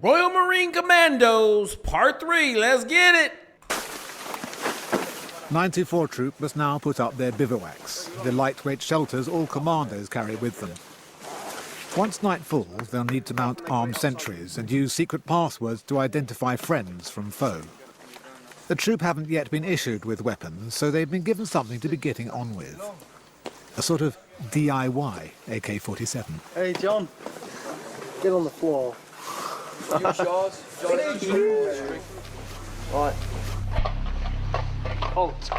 Royal Marine Commandos, Part 3, let's get it! 924 Troop must now put up their bivouacs, the lightweight shelters all commandos carry with them. Once night falls, they'll need to mount armed sentries and use secret passwords to identify friends from foe. The troop haven't yet been issued with weapons, so they've been given something to be getting on with. A sort of DIY AK-47. Hey, John. Get on the floor. Right. Halt.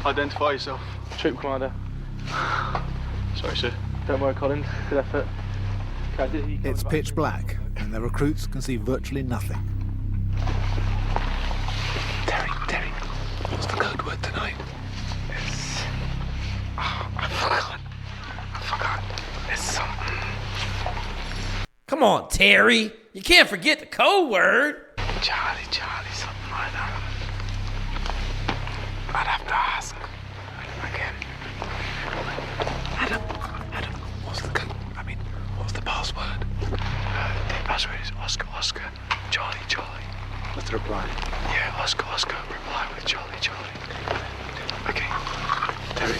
Identify yourself. Troop commander. Sorry, sir. Don't worry, Colin. Good effort. It's pitch black, and the recruits can see virtually nothing. Terry, what's the code word tonight? It's... Oh, I forgot. It's something... Come on, Terry. You can't forget the code word. Charlie, something like that. I'd have to ask again. Adam, what's the code? What's the password? The password is Oscar, Charlie. What's the reply? Yeah, Oscar, reply with Charlie. Okay. Terry.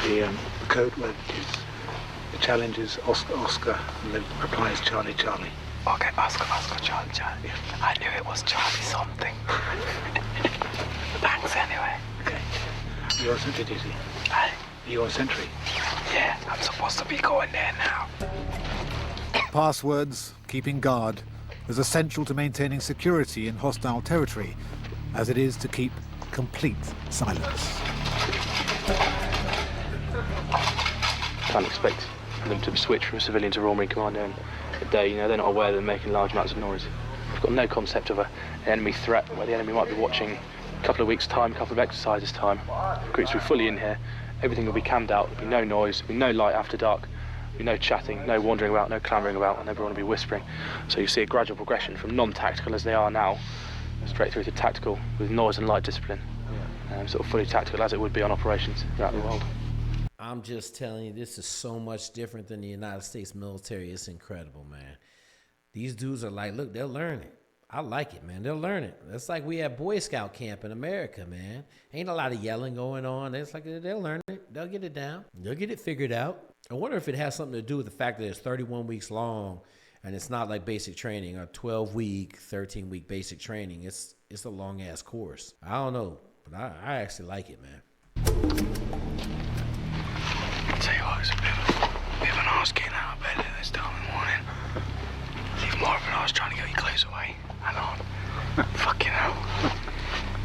Hello. The code word is, the challenge is Oscar, and the reply is Charlie. Okay, Oscar, Charlie. Yeah. I knew it was Charlie something. Thanks anyway. Okay. You're on sentry duty. Hey. You're on sentry. Yeah, I'm supposed to be going there now. Passwords, keeping guard, is essential to maintaining security in hostile territory, as it is to keep complete silence. Can't expect them to switch from civilian to Royal Marine Commando in a day. They're not aware they're making large amounts of noise. They've got no concept of an enemy threat, where the enemy might be watching a couple of weeks' time, a couple of exercises' time. Recruits will be fully in here. Everything will be cammed out. There'll be no noise, there'll be no light after dark, there'll be no chatting, no wandering about, no clamouring about, and everyone will be whispering. So you see a gradual progression from non-tactical as they are now, straight through to tactical with noise and light discipline. Sort of fully tactical as it would be on operations throughout the world. I'm just telling you, this is so much different than the United States military. It's incredible, man. These dudes are like, look, they'll learn it. I like it, man. They'll learn it. It's like we have Boy Scout camp in America, man. Ain't a lot of yelling going on. It's like they'll learn it. They'll get it down. They'll get it figured out. I wonder if it has something to do with the fact that it's 31 weeks long and it's not like basic training, a 12-week, 13-week basic training. It's a long-ass course. I don't know, but I actually like it, man. I'll tell you what, it's a bit of an arse getting out of bed at this time in the morning. It's even more of an arse trying to get your clothes away. Hang on. Fucking hell.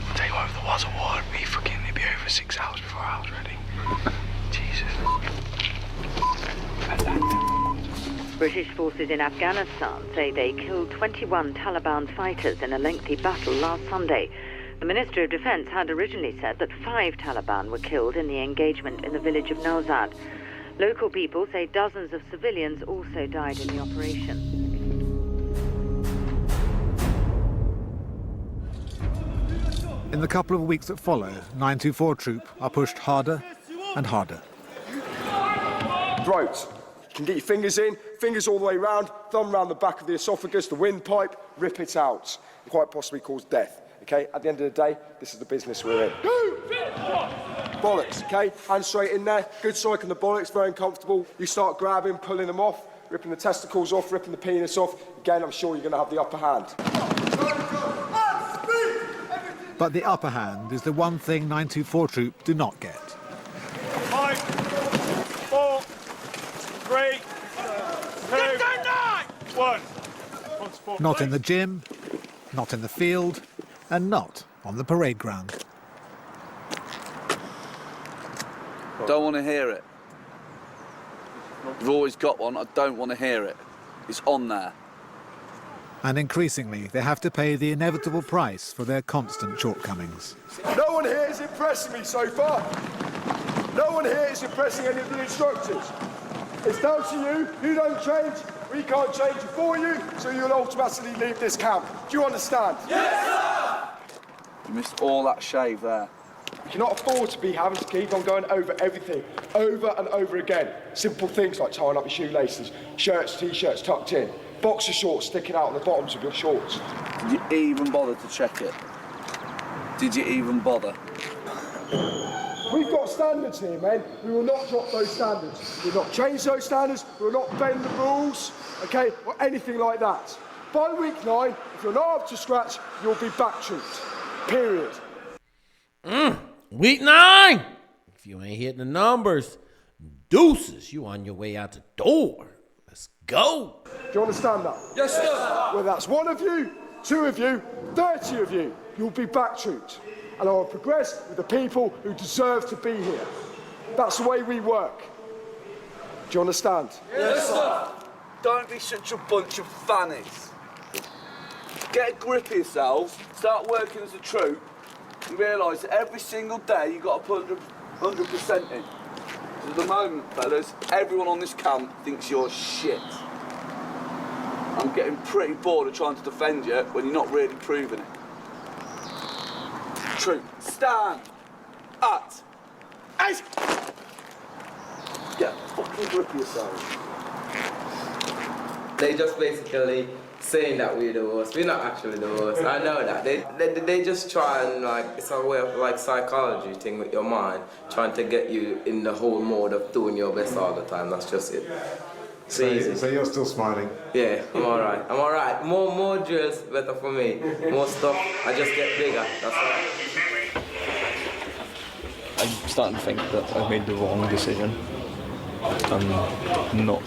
I'll tell you what, if there was a war, it'd be over 6 hours before I was ready. Jesus. British forces in Afghanistan say they killed 21 Taliban fighters in a lengthy battle last Sunday. The Ministry of Defense had originally said that 5 Taliban were killed in the engagement in the village of Nowzad. Local people say dozens of civilians also died in the operation. In the couple of weeks that follow, 924 Troop are pushed harder and harder. Throat. You can get your fingers in, fingers all the way round, thumb round the back of the esophagus, the windpipe, rip it out. It quite possibly cause death. Okay, at the end of the day, this is the business we're in. Bollocks, okay? Hands straight in there, good strike on the bollocks, very uncomfortable. You start grabbing, pulling them off, ripping the testicles off, ripping the penis off. Again, I'm sure you're going to have the upper hand. But the upper hand is the one thing 924 Troop do not get. 5, 4, 3, 2, 1. Not in the gym, not in the field, and not on the parade ground. Don't want to hear it. You've always got one, I don't want to hear it. It's on there. And increasingly, they have to pay the inevitable price for their constant shortcomings. No one here is impressing me so far. No one here is impressing any of the instructors. It's down to you. You don't change. We can't change it for you, so you'll automatically leave this camp. Do you understand? Yes, sir! You missed all that shave there. You cannot afford to be having to keep on going over everything, over and over again. Simple things like tying up your shoelaces, shirts, T-shirts tucked in, boxer shorts sticking out on the bottoms of your shorts. Did you even bother to check it? Did you even bother? We've got standards here, men. We will not drop those standards. We will not change those standards. We will not bend the rules, okay, or anything like that. By week 9, if you're not up to scratch, you'll be back trooped. Period. Week 9. If you ain't hitting the numbers, deuces, you on your way out the door. Let's go. Do you understand that? Yes, sir. Whether that's 1 of you, 2 of you, 30 of you, you'll be back trooped. And I will progress with the people who deserve to be here. That's the way we work. Do you understand? Yes, sir. Don't be such a bunch of fannies. Get a grip of yourselves, start working as a troop, and realise that every single day you've got to put 100% in. So at the moment, fellas, everyone on this camp thinks you're shit. I'm getting pretty bored of trying to defend you when you're not really proving it. Troop, stand at 8. Get a fucking grip of yourselves. They just basically saying that we're the worst. We're not actually the worst. I know that. They just try and, like, it's a way of, like, psychology thing with your mind, trying to get you in the whole mode of doing your best all the time. That's just it. So you're still smiling? Yeah, I'm alright. I'm alright. More drills, better for me. More stuff, I just get bigger. That's all. I'm starting to think that I made the wrong decision. I'm not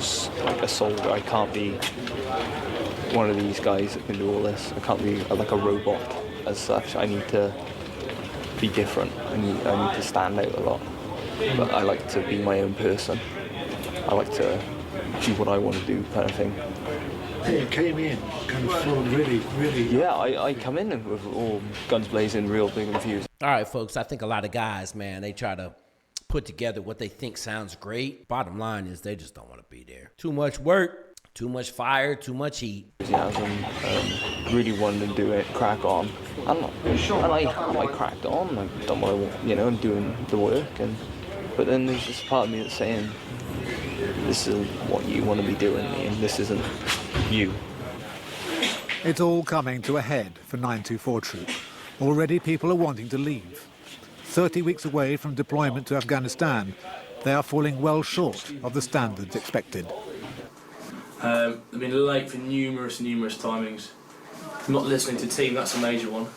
like a soldier. I can't be one of these guys that can do all this. I can't be like a robot as such. I need to be different. I need to stand out a lot. But I like to be my own person. I like to do what I want to do, kind of thing. You came in kind of full, really. Yeah, I come in with all guns blazing, real big and fused. All right, folks, I think a lot of guys, man, they try to put together what they think sounds great. Bottom line is they just don't want to be there. Too much work, too much fire, too much heat. Really wanted to do it, crack on. And I cracked on. I've done what I want, I'm doing the work. But then there's this part of me that's saying, this is what you want to be doing, and this isn't you. It's all coming to a head for 924 Troop. Already people are wanting to leave. 30 weeks away from deployment to Afghanistan, they are falling well short of the standards expected. I've been late for numerous timings. Not listening to team, that's a major one.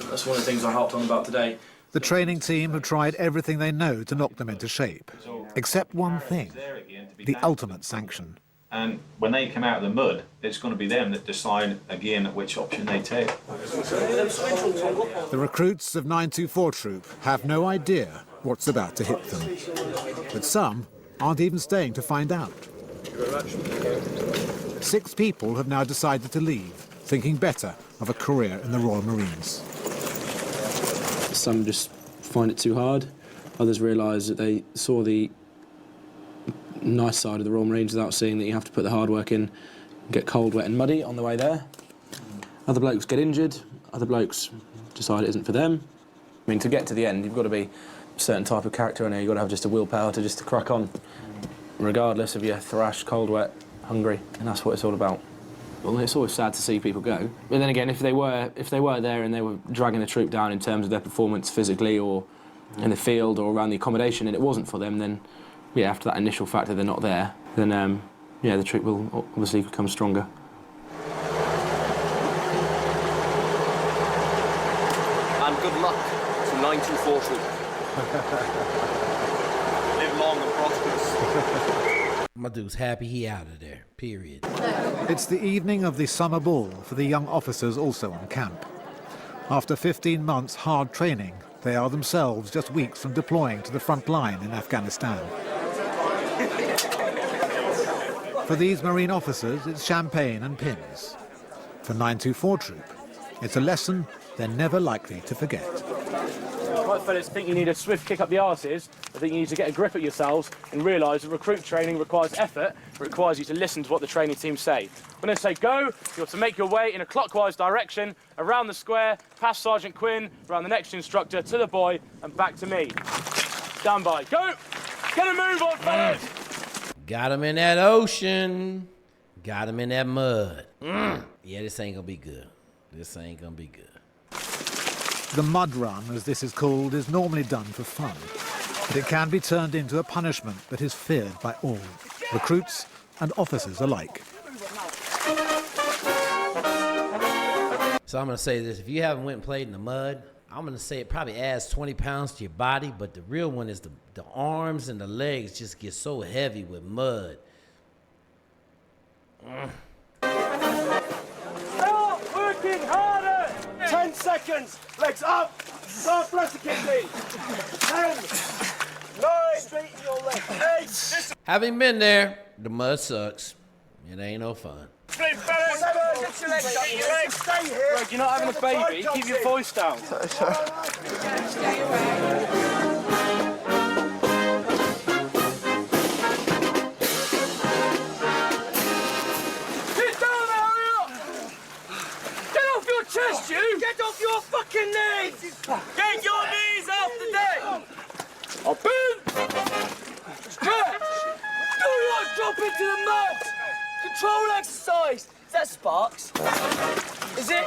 That's one of the things I harped on about today. The training team have tried everything they know to knock them into shape, except one thing, the ultimate sanction. And when they come out of the mud, it's going to be them that decide again which option they take. The recruits of 924 Troop have no idea what's about to hit them. But some aren't even staying to find out. 6 people have now decided to leave, thinking better of a career in the Royal Marines. Some just find it too hard. Others realise that they saw the nice side of the Royal Marines without seeing that you have to put the hard work in, get cold, wet and muddy on the way there. Other blokes get injured. Other blokes decide it isn't for them. I mean, to get to the end, you've got to be a certain type of character in there. You've got to have just a willpower to crack on, regardless of your thrash, cold, wet, hungry, and that's what it's all about. Well, it's always sad to see people go. But then again, if they were there and they were dragging the troop down in terms of their performance physically or in the field or around the accommodation and it wasn't for them, then, yeah, after that initial factor they're not there, then, yeah, the troop will obviously become stronger. And good luck to 924 Troop. Live long and prosperous. My dude's happy he out of there, period. It's the evening of the summer ball for the young officers also on camp. After 15 months hard training, they are themselves just weeks from deploying to the front line in Afghanistan. For these Marine officers, it's champagne and pins. For 924 Troop, it's a lesson they're never likely to forget. Right, fellas, I think you need a swift kick up the arses. I think you need to get a grip at yourselves and realise that recruit training requires effort. It requires you to listen to what the training team say. When they say go, you have to make your way in a clockwise direction, around the square, past Sergeant Quinn, around the next instructor, to the boy, and back to me. Stand by. Go! Get a move on, fellas! Got him in that ocean. Got him in that mud. Yeah, this ain't gonna be good. This ain't gonna be good. The mud run, as this is called, is normally done for fun. But it can be turned into a punishment that is feared by all, recruits and officers alike. So I'm gonna say this, if you haven't went and played in the mud, I'm gonna say it probably adds 20 pounds to your body, but the real one is the arms and the legs just get so heavy with mud. Start working harder! 10 seconds, legs up, start pressing kick 10, 9, straighten your legs, 8. Having been there, the mud sucks. It ain't no fun. Get your legs up, your legs, stay here. Greg, you're not having a baby, keep your voice down. Chest, you! Get off your fucking knees! Get your knees off the deck! Up in! Stretch! Do not drop into the mud! Control exercise! Is that Sparks? Is it?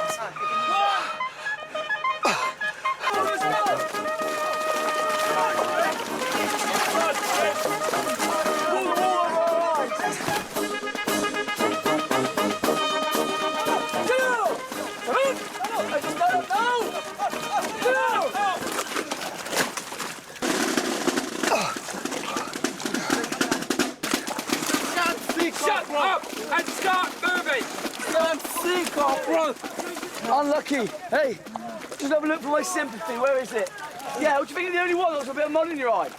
Shut up and start moving! I'm sick, bro. Unlucky. Hey, just have a look for my sympathy. Where is it? Yeah, what do you think you're the only one that's got a bit of mud in your eye?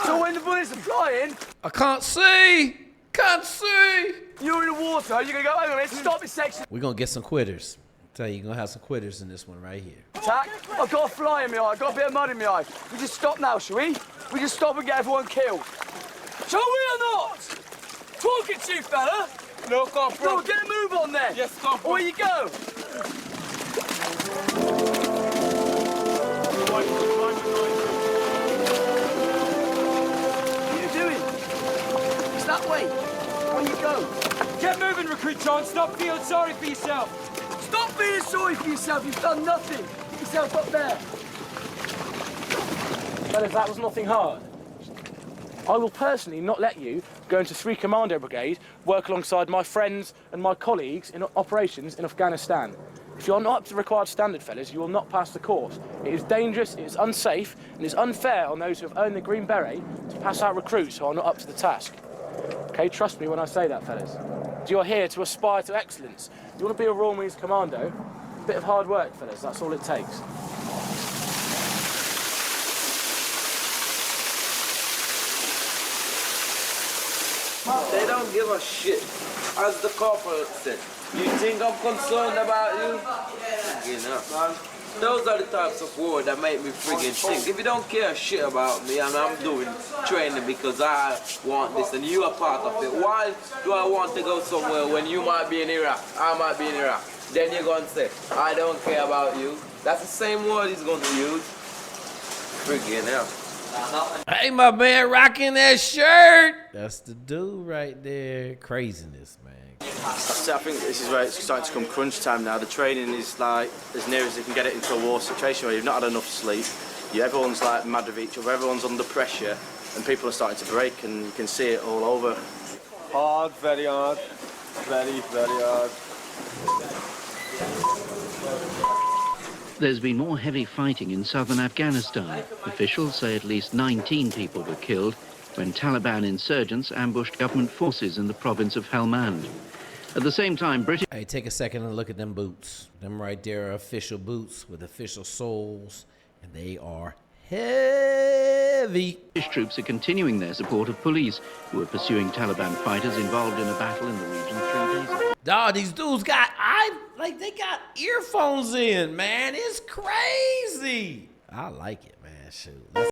So when the bullets are flying... I can't see! Can't see! You're in the water, you're going to go, hang on, let's stop this section. We're gonna get some quitters. I tell you, you're gonna have some quitters in this one right here. Tack, I've got a fly in my eye, I've got a bit of mud in my eye. We just stop now, shall we? We just stop and get everyone killed. Shall we or not? Talking to you, fella. No, come Go on, get a move on then. Yes, come on. Away you go. What are you doing? It's that way. Away you go. Get moving, Recruit John. Stop feeling sorry for yourself. Stop feeling sorry for yourself. You've done nothing. Get yourself up there. Fellas, that was nothing hard. I will personally not let you go into 3 Commando Brigade, work alongside my friends and my colleagues in operations in Afghanistan. If you're not up to the required standard, fellas, you will not pass the course. It is dangerous, it is unsafe, and it is unfair on those who have earned the Green Beret to pass out recruits who are not up to the task. Okay, trust me when I say that, fellas. You are here to aspire to excellence. You want to be a Royal Marines Commando? A bit of hard work, fellas, that's all it takes. They don't give a shit. As the corporal said, you think I'm concerned about you? You know. Those are the types of words that make me friggin' think. If you don't care shit about me and I'm doing training because I want this and you are part of it, why do I want to go somewhere when you might be in Iraq, I might be in Iraq? Then you're gonna say, I don't care about you. That's the same word he's gonna use. Friggin' hell. Hey, my man, rocking that shirt. That's the dude right there. Craziness, man. I think this is where it's starting to come crunch time now. The training is like as near as they can get it into a war situation where you've not had enough sleep. Everyone's like mad with each other, everyone's under pressure, and people are starting to break, and you can see it all over. Hard, very hard. Very, very hard. There's been more heavy fighting in southern Afghanistan. Officials say at least 19 people were killed when Taliban insurgents ambushed government forces in the province of Helmand. At the same time, British... Hey, take a second and look at them boots. Them right there are official boots with official soles, and they are heavy. British troops are continuing their support of police who are pursuing Taliban fighters involved in a battle in the region 3 days ago. Dawg, these dudes got they got earphones in, man. It's crazy. I like it, man. Shoot.